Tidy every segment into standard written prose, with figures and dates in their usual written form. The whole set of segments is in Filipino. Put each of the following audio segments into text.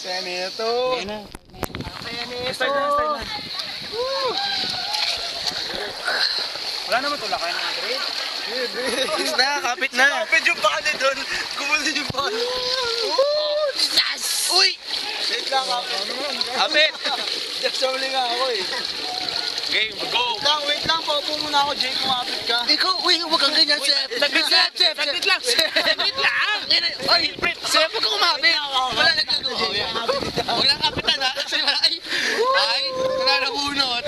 Saya nito. Saya nito. Start na. Wala naman tulakan mga Dre. Is na, kapit na. Kapit yung bali doon. Gumulin yung bali. Yes! Uy! Wait lang, kapit. Kapit! Nagsamli nga ako eh. Game, go! Wait lang, paupo muna ako, Jay, kumapit ka. Ikaw, uy, huwag kang ganyan, Sep. Saglit lang. Saglit lang. Oy, Sep, huwag kang kumapit. Wala nagagawa. Huwag lang kapitan, ha? Ay, nananabunot.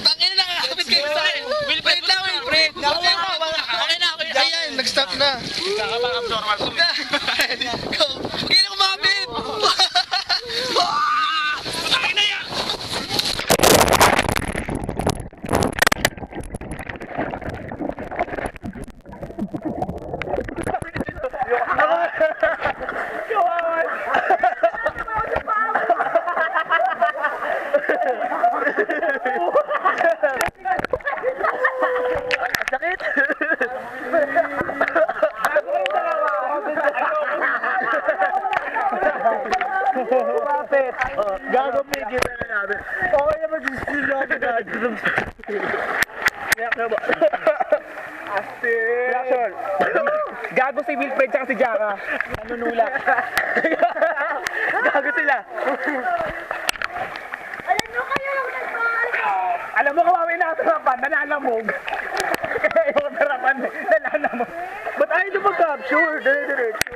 Tangina na, kapit kayo sa akin. Wait lang, Wilfred. Okay na. Ayan, nag-stop na. Abnormal ko. Huwag kayo na kumapit. Patakin na yan. Sakit! Kapit! Gago pigil na namin. Okay naman yung skill namin gago. Reaction ba? Reaction! Gago si Wilfred tsaka si Jaka. Nanunulak. Gago sila. Alam mo kawawi na tarapan, nalalamog. Kaya yung tarapan, nalalamog. Ba't ayaw nyo mag-capture? Dire-diretso.